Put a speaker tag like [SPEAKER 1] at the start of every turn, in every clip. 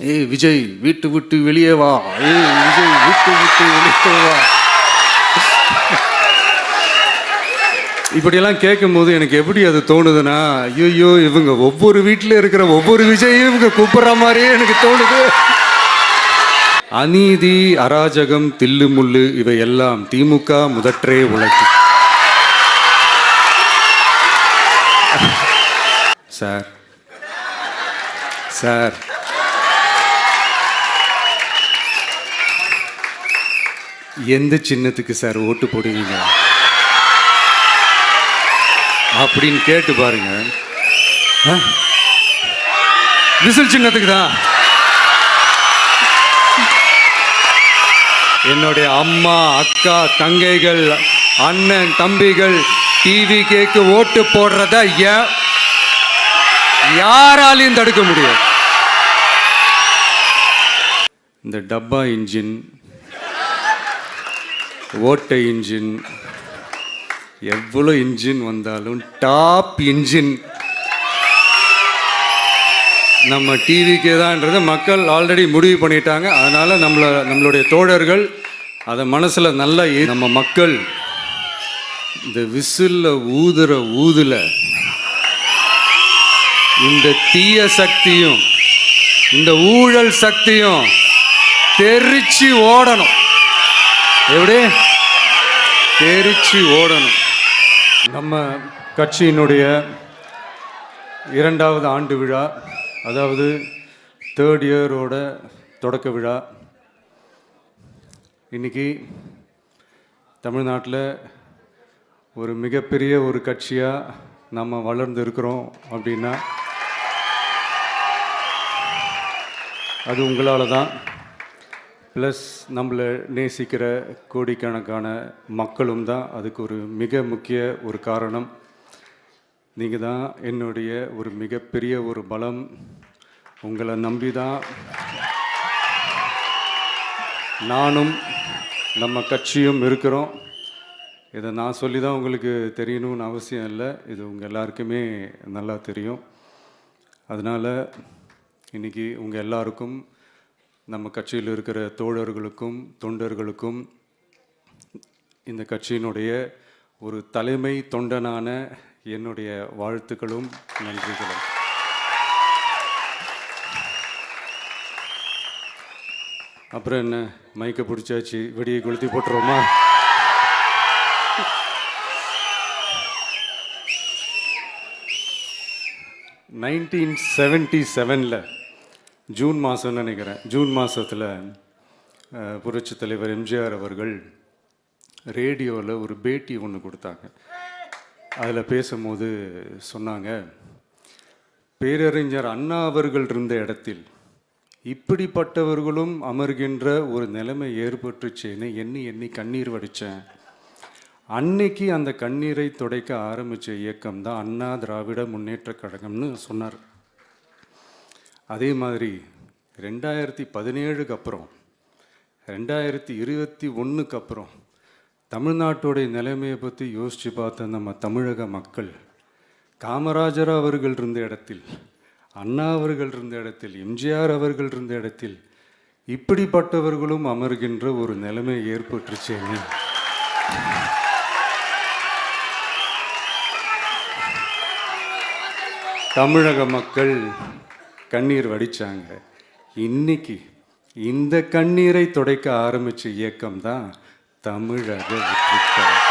[SPEAKER 1] ஏய் விஜய் வீட்டு விட்டு வெளியே வா, ஏய் விஜய் வீட்டு விட்டு வெளியே வா. இப்படியெல்லாம் கேட்கும்போது எனக்கு எப்படி அது தோணுதுன்னா, ஐயோ இவங்க ஒவ்வொரு வீட்டில் இருக்கிற ஒவ்வொரு விஜயும் இவங்க கூப்பிட்ற மாதிரியே எனக்கு தோணுது. அநீதி, அராஜகம், தில்லுமுள்ளு இவை எல்லாம் திமுக முதற்றே உழைக்கு. சார் சார் எந்த சின்னத்துக்கு சார் ஓட்டு போடுவீங்க அப்படின்னு கேட்டு பாருங்க. விசில் சின்னத்துக்கு தான். என்னுடைய அம்மா, அக்கா, தங்கைகள், அண்ணன், தம்பிகள் டிவி கேக்கு ஓட்டு போடுறத யாராலையும் தடுக்க முடியாது. இந்த டப்பா இன்ஜின், ஓட்டை இன்ஜின், எவ்வளோ இன்ஜின் வந்தாலும் டாப் இன்ஜின் நம்ம டிவிக்கே தான்ன்றது மக்கள் ஆல்ரெடி முடிவு பண்ணிட்டாங்க. அதனால் நம்மளுடைய தோழர்கள் அதை மனசில் நல்லா நம்ம மக்கள் இந்த விசில்ல ஊதுல இந்த தீய சக்தியும் இந்த ஊழல் சக்தியும் தெரிச்சு ஓடணும். எப்படி தெரிச்சு ஓடணும். நம்ம கட்சியினுடைய 2வது ஆண்டு விழா, அதாவது 3rd இயரோட தொடக்க விழா இன்னைக்கு தமிழ்நாட்டில் ஒரு மிகப்பெரிய ஒரு கட்சியாக நம்ம வளர்ந்து இருக்கிறோம் அப்படின்னா அது உங்களால் தான். ப்ளஸ் நம்மளை நேசிக்கிற கோடிக்கணக்கான மக்களும் தான் அதுக்கு ஒரு மிக முக்கிய ஒரு காரணம். நீங்கள் தான் என்னுடைய ஒரு மிகப்பெரிய ஒரு பலம். உங்களை நம்பி தான் நானும் நம்ம கட்சியும் இருக்கிறோம். இதை நான் சொல்லி தான் உங்களுக்கு தெரியணும்னு அவசியம் இல்லை. இது உங்கள் எல்லாருக்குமே நல்லா தெரியும். அதனால் இன்றைக்கி உங்கள் எல்லாருக்கும், நம்ம கட்சியில் இருக்கிற தோழர்களுக்கும் தொண்டர்களுக்கும், இந்த கட்சியினுடைய ஒரு தலைமை தொண்டனான என்னுடைய வாழ்த்துக்களும் நன்றிகளும். அப்புறம் என்ன, மைக்கை பிடிச்சாச்சு, வெடியை கொளுத்தி போட்டுருவோமா? (1977) ஜூன் மாதம்னு நினைக்கிறேன். ஜூன் மாதத்தில் புரட்சி தலைவர் எம்ஜிஆர் அவர்கள் ரேடியோவில் ஒரு பேட்டி ஒன்று கொடுத்தாங்க. அதில் பேசும்போது சொன்னாங்க, பேரறிஞர் அண்ணா அவர்கள் இருந்த இடத்தில் இப்படிப்பட்டவர்களும் அமர்கின்ற ஒரு நிலைமை ஏற்பட்டுச்சேன்னு எண்ணி எண்ணி கண்ணீர் வடித்தேன். அன்னைக்கு அந்த கண்ணீரை துடைக்க ஆரம்பித்த இயக்கம் தான் அண்ணா திராவிட முன்னேற்ற கழகம்னு சொன்னார். அதே மாதிரி 2017க்கு அப்புறம் 2021க்கு அப்புறம் தமிழ்நாட்டுடைய நிலைமையை பற்றி யோசித்து பார்த்த நம்ம தமிழக மக்கள், காமராஜர் அவர்கள் இருந்த இடத்தில், அண்ணா அவர்கள் இருந்த இடத்தில், எம்ஜிஆர் அவர்கள் இருந்த இடத்தில் இப்படிப்பட்டவர்களும் அமர்கின்ற ஒரு நிலைமை ஏற்பட்டுருச்சேன்னு தமிழக மக்கள் கண்ணீர் வடித்தாங்க. இன்னைக்கு இந்த கண்ணீரை துடைக்க ஆரம்பித்த இயக்கம் தான் தமிழக வெற்றிக்கழகம்.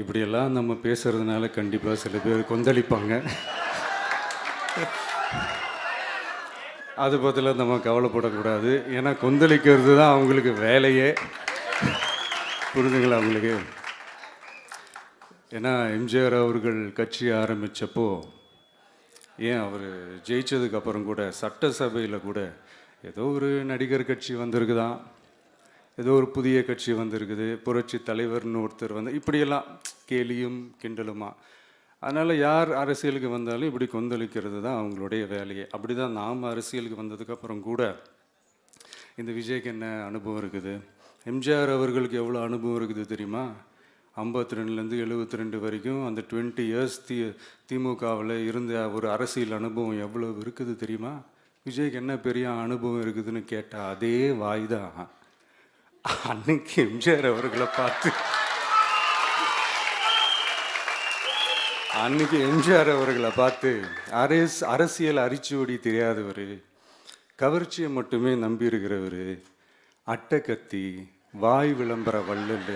[SPEAKER 1] இப்படியெல்லாம் நம்ம பேசுறதுனால கண்டிப்பாக சில பேர் கொந்தளிப்பாங்க. அது பற்றிலாம் நம்ம கவலைப்படக்கூடாது. ஏன்னா கொந்தளிக்கிறது தான் அவங்களுக்கு வேலையே. புரிதுங்களா அவங்களுக்கு? ஏன்னா எம்ஜிஆர் அவர்கள் கட்சி ஆரம்பித்தப்போ, ஏன் அவர் ஜெயிச்சதுக்கப்புறம் கூட சட்டசபையில் கூட ஏதோ ஒரு நடிகர் கட்சி வந்திருக்குதான், ஏதோ ஒரு புதிய கட்சி வந்திருக்குது, புரட்சி தலைவர்னு ஒருத்தர் வந்து, இப்படியெல்லாம் கேலியும் கிண்டலுமா. அதனால் யார் அரசியலுக்கு வந்தாலும் இப்படி கொந்தளிக்கிறது தான் அவங்களுடைய வேலையே. அப்படி தான் நாம் அரசியலுக்கு வந்ததுக்கப்புறம் கூட இந்த விஜய்க்கு என்ன அனுபவம் இருக்குது, எம்ஜிஆர் அவர்களுக்கு எவ்வளோ அனுபவம் இருக்குது தெரியுமா? 52லேருந்து 72 வரைக்கும் அந்த 20 இயர்ஸ் திமுகவில் இருந்த ஒரு அரசியல் அனுபவம் எவ்வளோ இருக்குது தெரியுமா? விஜய்க்கு என்ன பெரிய அனுபவம் இருக்குதுன்னு கேட்டால் அதே வாய் தான். அன்னைக்கு எம்ஜிஆர் அவர்களை பார்த்து அரசியல் அரிச்சுவடி தெரியாதவர், கவர்ச்சியை மட்டுமே நம்பி இருக்கிறவர், அட்டை வாய் விளம்பர வள்ளல்,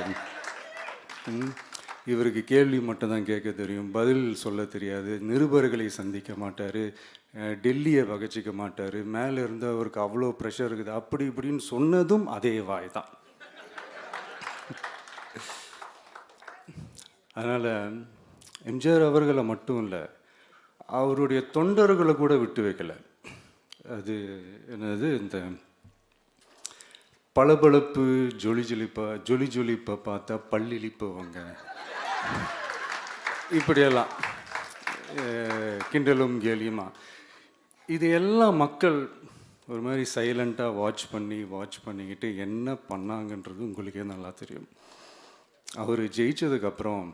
[SPEAKER 1] இவருக்கு கேள்வி மட்டும்தான் கேட்க தெரியும், பதில் சொல்ல தெரியாது, நிருபர்களை சந்திக்க மாட்டார், டெல்லியை வகச்சிக்க மாட்டார், மேலே இருந்து அவருக்கு அவ்வளோ ப்ரெஷர் இருக்குது, அப்படி இப்படின்னு சொன்னதும் அதே வாய் தான். அதனால் எம்ஜிஆர் அவர்களை மட்டும் இல்லை, அவருடைய தொண்டர்களை கூட விட்டு வைக்கலை. அது என்னது, இந்த பளபளப்பு ஜொலிப்பை பார்த்தா பல்லிழிப்பவங்க, இப்படியெல்லாம் கிண்டலும் கேலியுமா, இதையெல்லாம் மக்கள் ஒரு மாதிரி சைலண்ட்டாக வாட்ச் பண்ணிக்கிட்டு என்ன பண்ணாங்கன்றது உங்களுக்கே நல்லா தெரியும். அவர் ஜெயிச்சதுக்கப்புறம்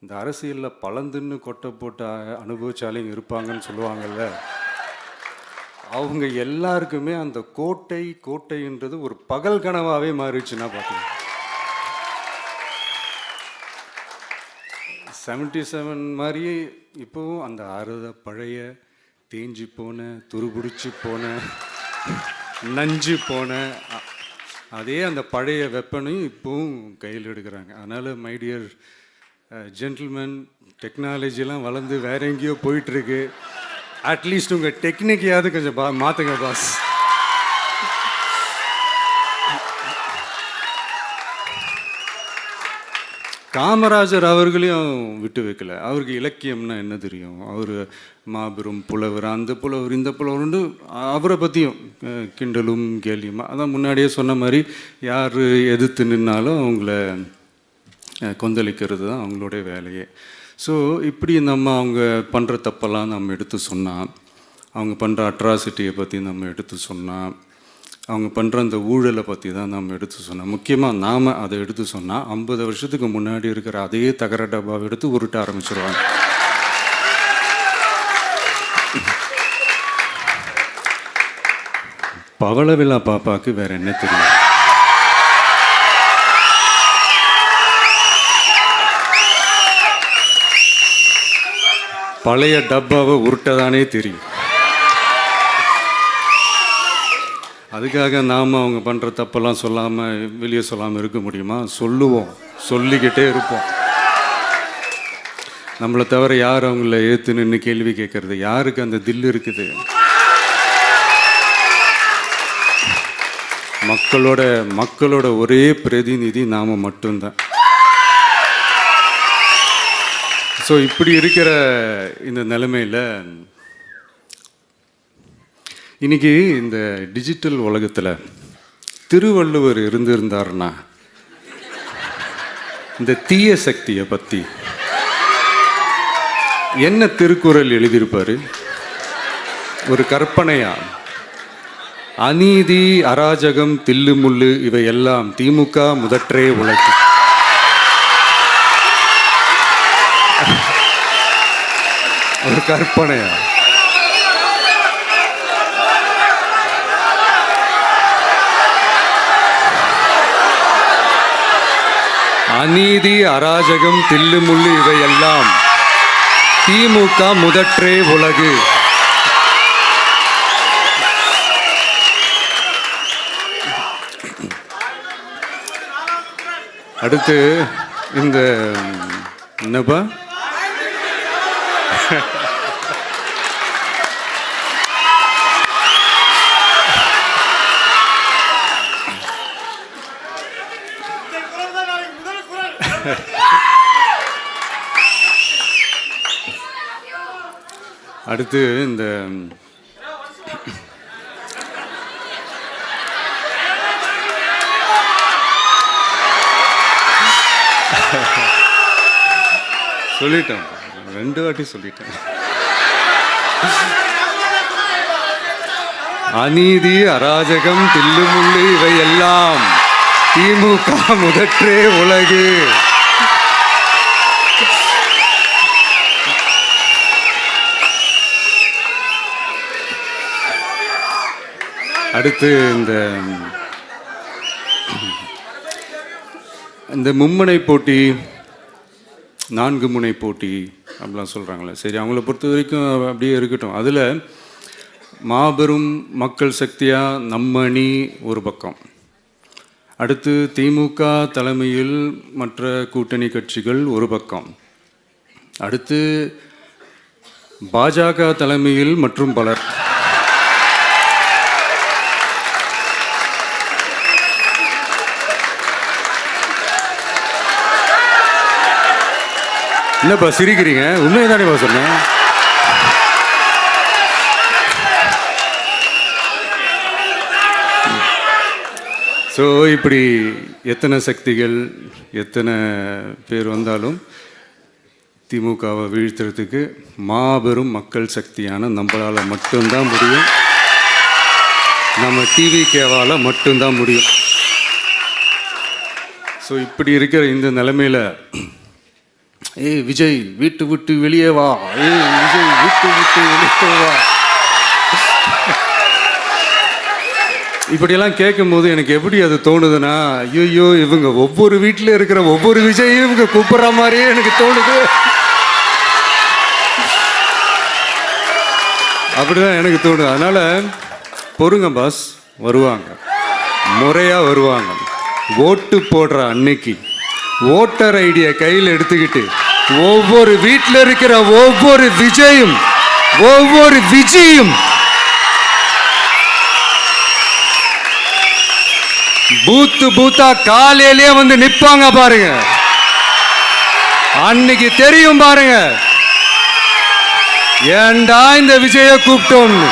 [SPEAKER 1] இந்த அரசியலில் பழந்துன்னு கொட்டை போட்ட அனுபவிச்சாலையும் இருப்பாங்கன்னு சொல்லுவாங்கள்ல, அவங்க எல்லாருக்குமே அந்த கோட்டைன்றது ஒரு பகல் கனவாகவே மாறிடுச்சுன்னா பார்த்துங்க. 77 மாதிரியே இப்போவும் அந்த பழைய தேஞ்சி போன, துருபிடிச்சி போன, நஞ்சு போன அதே அந்த பழைய வெப்பனையும் இப்போவும் கையில் எடுக்கிறாங்க. அதனால் மை டியர் ஜென்டில்மேன், டெக்னாலஜிலாம் வளர்ந்து வேற எங்கேயோ போயிட்டுருக்கு, அட்லீஸ்ட் உங்கள் டெக்னிக்கையாவது கொஞ்சம் மாற்றுங்க பாஸ். காமராஜர் அவர்களையும் விட்டு வைக்கல. அவருக்கு இலக்கியம்னா என்ன தெரியும், அவர் மாபெரும் புலவர், அந்த புலவர் இந்த புலவருண்டு அவரை பற்றியும் கிண்டலும் கேலியுமா. அதான் முன்னாடியே சொன்ன மாதிரி யார் எதிர்த்து நின்னாலும் அவங்கள கொந்தளிக்கிறது தான் அவங்களுடைய வேலையே. ஸோ இப்படி அவங்க பண்ணுற தப்பெல்லாம் நம்ம எடுத்து சொன்னால், அவங்க பண்ணுற அட்ராசிட்டியை பற்றி நம்ம எடுத்து சொன்னால், அவங்க பண்ணுற அந்த ஊழலை பற்றி தான் நம்ம எடுத்து சொன்னோம். முக்கியமாக நாம் அதை எடுத்து சொன்னால் 50 வருஷத்துக்கு முன்னாடி இருக்கிற அதே தகர டப்பாவை எடுத்து உருட்ட ஆரம்பிச்சிருவாங்க. பவளவிழா பாப்பாவுக்கு வேற என்ன தெரியும்? பழைய டப்பாவை உருட்டதானே தெரியும். அதுக்காக நாம் அவங்க பண்ணுற தப்பெல்லாம் வெளியே சொல்லாமல் இருக்க முடியுமா? சொல்லுவோம், சொல்லிக்கிட்டே இருப்போம். நம்மளை தவிர யார் அவங்கள ஏற்று நின்று கேள்வி கேட்கறது? யாருக்கு அந்த தில் இருக்குது? மக்களோட ஒரே பிரதிநிதி நாம் மட்டும்தான். ஸோ இப்படி இருக்கிற இந்த நிலைமையில் இன்னைக்கு இந்த டிஜிட்டல் உலகத்தில் திருவள்ளுவர் இருந்திருந்தாருன்னா இந்த தீய சக்தியை பற்றி என்ன திருக்குறள் எழுதியிருப்பார்? ஒரு கற்பனையா, அநீதி, அராஜகம், தில்லுமுள்ளு இவையெல்லாம் திமுக முதற்றே உலகு. ஒரு கற்பனையா? அநீதி, அராஜகம், தில்லுமுள்ளு இவையெல்லாம் திமுக முதற்றே உலகு. அடுத்து இந்த என்னப்பா அடுத்து இந்த சொல்லிட்டேன், 2 வாட்டி சொல்லிட்டேன். அநீதி, அராஜகம், தில்லுமுள்ளு இவையெல்லாம் திமுக முதற்றே உலகு. அடுத்து இந்த மும்முனை போட்டி, 4 முனை போட்டி அப்படிலாம் சொல்கிறாங்களே, சரி அவங்கள பொறுத்த வரைக்கும் அப்படியே இருக்கட்டும். அதில் மாபெரும் மக்கள் சக்தியாக நம்ம அணி ஒரு பக்கம், அடுத்து திமுக தலைமையில் மற்ற கூட்டணி கட்சிகள் ஒரு பக்கம், அடுத்து பாஜக தலைமையில் மற்றும் பலர். என்னப்பா சிரிக்கிறீங்க? உண்மையை தானேப்பா சொன்னேன். ஸோ இப்படி எத்தனை சக்திகள் எத்தனை பேர் வந்தாலும் திமுகவை வீழ்த்துறதுக்கு மாபெரும் மக்கள் சக்தியான நம்மளால் மட்டும்தான் முடியும், நம்ம டிவிகேவால் மட்டும்தான் முடியும். ஸோ இப்படி இருக்கிற இந்த நிலைமையில் ஏய் விஜய் வீட்டு விட்டு வெளியே வா, ஏய் விஜய் வீட்டு விட்டு வெளியே வா, இப்படியெல்லாம் கேட்கும்போது எனக்கு எப்படி அது தோணுதுன்னா, ஐயோ இவங்க ஒவ்வொரு வீட்டில் இருக்கிற ஒவ்வொரு விஜயும் இவங்க கூப்பிட்ற மாதிரியே எனக்கு தோணுது. அப்படிதான் எனக்கு தோணுது. அதனால பொறுங்க பாஸ், வருவாங்க, முறையாக வருவாங்க. ஓட்டு போடுற அன்னைக்கு ஓட்டர் ஐடியை கையில் எடுத்துக்கிட்டு ஒவ்வொரு வீட்டில் இருக்கிற ஒவ்வொரு விஜயும் பூத்தா காலையிலேயே வந்து நிப்பாங்க பாருங்க. அன்னைக்கு தெரியும் பாருங்க, ஏண்டா இந்த விஜய கூப்பிட்டோம்னு.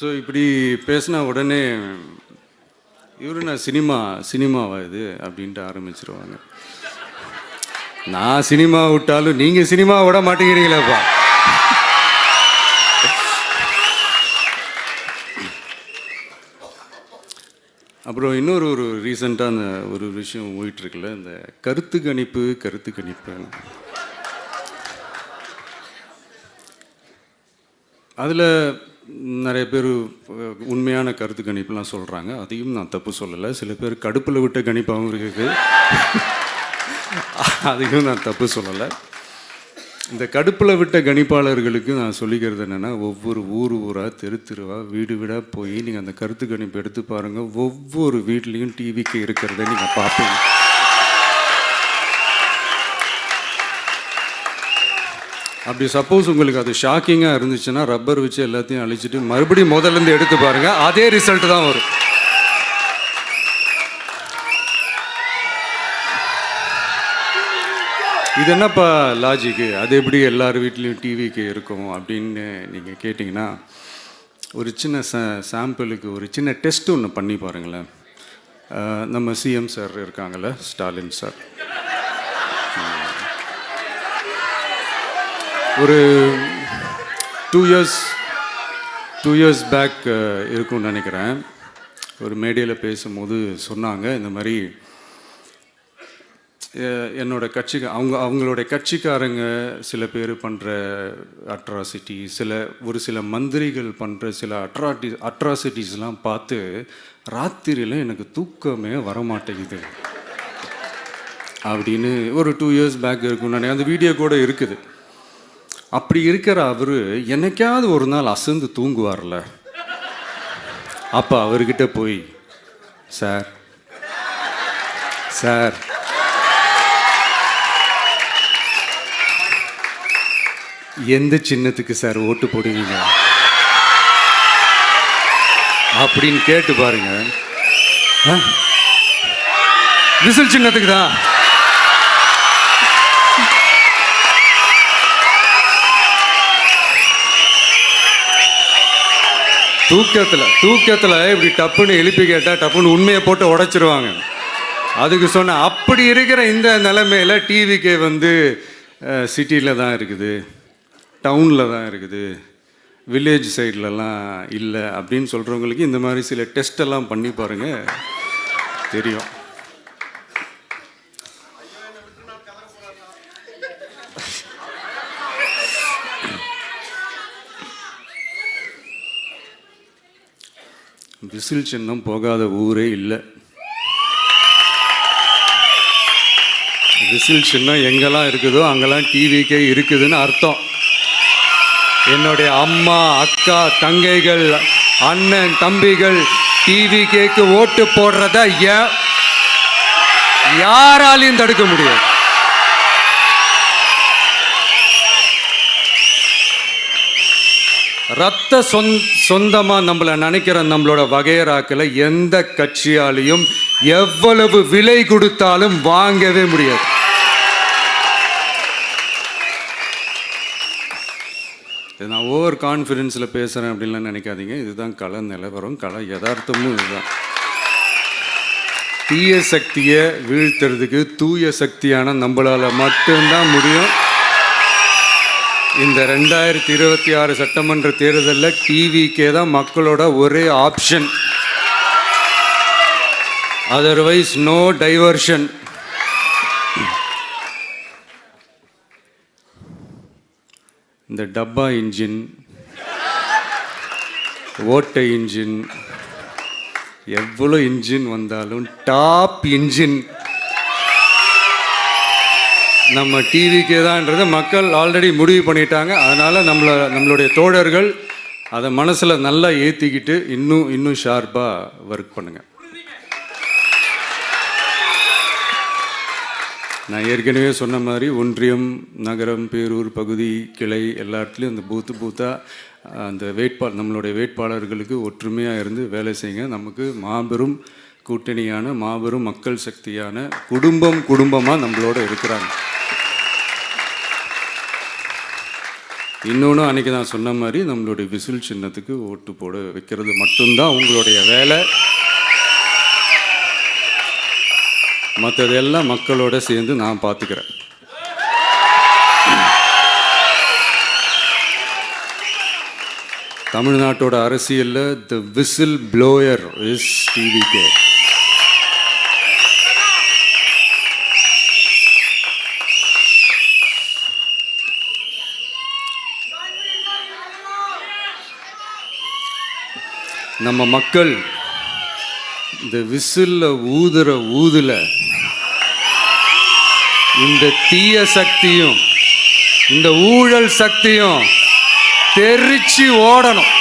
[SPEAKER 1] ஸோ இப்படி பேசினா உடனே இவரு நான் சினிமாவா இது அப்படின்ட்டு ஆரம்பிச்சிருவாங்க. நான் சினிமா விட்டாலும் நீங்கள் சினிமா விட மாட்டேங்கிறீங்களேப்பா. அப்புறம் இன்னொரு ரீசெண்டாக அந்த ஒரு விஷயம் போயிட்டுருக்குல்ல, இந்த கருத்து கணிப்பு அதில் நிறைய பேர் உண்மையான கருத்து கணிப்புலாம் சொல்கிறாங்க. அதையும் நான் தப்பு சொல்லலை. சில பேர் கடுப்பில் விட்ட கணிப்பாகவும் இருக்குது, அதையும் நான் தப்பு சொல்லலை. இந்த கடுப்பில் விட்ட கணிப்பாளர்களுக்கு நான் சொல்லிக்கிறது என்னென்னா, ஒவ்வொரு ஊராக தெருவா வீடு வீடாக போய் நீங்கள் அந்த கருத்து கணிப்பு எடுத்து பாருங்கள். ஒவ்வொரு வீட்லேயும் டிவிக்கு இருக்கிறத நீங்கள் பார்ப்பீங்க. அப்படி சப்போஸ் உங்களுக்கு அது ஷாக்கிங்காக இருந்துச்சுன்னா ரப்பர் வச்சு எல்லாத்தையும் அழிச்சிட்டு மறுபடியும் முதல்லேருந்து எடுத்து பாருங்கள், அதே ரிசல்ட் தான் வரும். இது என்னப்பா லாஜிக்கு, அது எப்படி எல்லார் வீட்லேயும் டிவிக்கு இருக்கும் அப்படின்னு நீங்கள் கேட்டிங்கன்னா, ஒரு சின்ன சாம்பிளுக்கு ஒரு சின்ன டெஸ்ட் ஒன்று பண்ணி பாருங்களேன். நம்ம சிஎம் சார் இருக்காங்கள்ல, ஸ்டாலின் சார், ஒரு 2 இயர்ஸ் பேக் இருக்கும்னு நினைக்கிறேன். ஒரு மேடையில் பேசும்போது சொன்னாங்க, இந்த மாதிரி என்னோட கட்சிக்கு அவங்களுடைய கட்சிக்காரங்க சில பேர் பண்ணுற அட்ராசிட்டி, ஒரு சில மந்திரிகள் பண்ணுற சில அட்ராசிட்டிஸ்லாம் பார்த்து ராத்திரியில் எனக்கு தூக்கமே வரமாட்டேங்குது அப்படின்னு ஒரு 2 இயர்ஸ் பேக் இருக்கும்னு நினைக்கிறேன். அந்த வீடியோ கூட இருக்குது. அப்படி இருக்கிற அவர் என்னைக்காவது ஒரு நாள் அசந்து தூங்குவார்ல, அப்போ அவர்கிட்ட போய், சார் எந்த சின்னத்துக்கு சார் ஓட்டு போடுவீங்க அப்படின்னு கேட்டு பாருங்க. விசில் சின்னத்துக்கு தான். தூக்கத்தில் இப்படி டப்புன்னு எழுப்பி கேட்டால் டப்புன்னு உண்மையை போட்டு உடைச்சிருவாங்க. அதுக்கு சொன்ன அப்படி இருக்கிற இந்த நிலைமையில் டிவிக்கே வந்து சிட்டியில் தான் இருக்குது, டவுனில் தான் இருக்குது, வில்லேஜ் சைட்லலாம் இல்லை அப்படின்னு சொல்கிறவங்களுக்கு இந்த மாதிரி சில டெஸ்டெல்லாம் பண்ணி பாருங்கள், தெரியும். விசில் சின்னம் போகாத ஊரே இல்லை. விசில் சின்னம் எங்கெல்லாம் இருக்குதோ அங்கெல்லாம் டிவிக்கே இருக்குதுன்னு அர்த்தம். என்னுடைய அம்மா, அக்கா, தங்கைகள், அண்ணன், தம்பிகள் டிவிக்கேக்கு ஓட்டு போடுறத யாராலையும் தடுக்க முடியாது. ரத்த சொந்தமா நம்மளை நினைக்கிற நம்மளோட வகையராக்களை எந்த கட்சியாலையும் எவ்வளவு விலை கொடுத்தாலும் வாங்கவே முடியாது. நான் ஓவர் கான்ஃபிடென்ஸில் பேசுகிறேன் அப்படின்லாம் நினைக்காதீங்க. இதுதான் கள நிலவரம், கள யதார்த்தமும் இதுதான். தீய சக்தியை வீழ்த்துறதுக்கு தூய சக்தியான நம்மளால் மட்டும்தான் முடியும். இந்த 2026 சட்டமன்ற தேர்தலில் டிவிக்கே தான் மக்களோட ஒரே ஆப்ஷன். Otherwise no diversion. இந்த டப்பா இன்ஜின், ஓட்டை இன்ஜின், எவ்வளோ இன்ஜின் வந்தாலும் டாப் இன்ஜின் நம்ம டிவிக்கே தான்ன்றதை மக்கள் ஆல்ரெடி முடிவு பண்ணிட்டாங்க. அதனால் நம்மளுடைய தோழர்கள் அதை மனசில் நல்லா ஏற்றிக்கிட்டு இன்னும் ஷார்ப்பாக ஒர்க் பண்ணுங்கள். நான் ஏற்கனவே சொன்ன மாதிரி ஒன்றியம், நகரம், பேரூர், பகுதி, கிளை எல்லா இடத்துலையும் அந்த பூத்தாக அந்த நம்மளுடைய வேட்பாளர்களுக்கு ஒற்றுமையாக இருந்து வேலை செய்யுங்க. நமக்கு மாபெரும் கூட்டணியான, மாபெரும் மக்கள் சக்தியான குடும்பமாக நம்மளோட இருக்கிறாங்க. இன்னொன்று அன்றைக்கி நான் சொன்ன மாதிரி நம்மளுடைய விசில் சின்னத்துக்கு ஓட்டு போட வைக்கிறது மட்டும்தான் உங்களுடைய வேலை. மற்றதெல்லாம் மக்களோட சேர்ந்து நான் பார்த்துக்கிறேன். தமிழ்நாட்டோட அரசியலில் தி விசில் ப்ளோயர் இஸ் டிவிகே. நம்ம மக்கள் இந்த விசில்ல ஊதுல இந்த தீய சக்தியும் இந்த ஊழல் சக்தியும் தெரிச்சு ஓடணும்.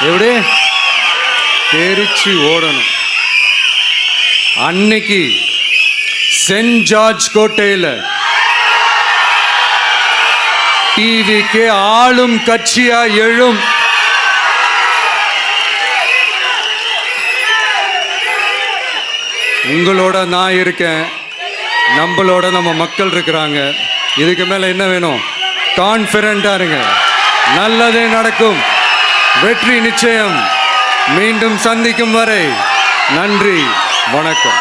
[SPEAKER 1] எப்படி தெரிச்சு ஓடணும்? அன்னைக்கு சென்ட் ஜார்ஜ் கோட்டையில் டிவிக்கு ஆளும் கட்சியா எழும். உங்களோட நான் இருக்கேன், நம்மளோட நம்ம மக்கள் இருக்கிறாங்க. இதுக்கு மேலே என்ன வேணும்? கான்ஃபிடென்ட்டா இருங்க, நல்லதே நடக்கும், வெற்றி நிச்சயம். மீண்டும் சந்திக்கும் வரை நன்றி, வணக்கம்.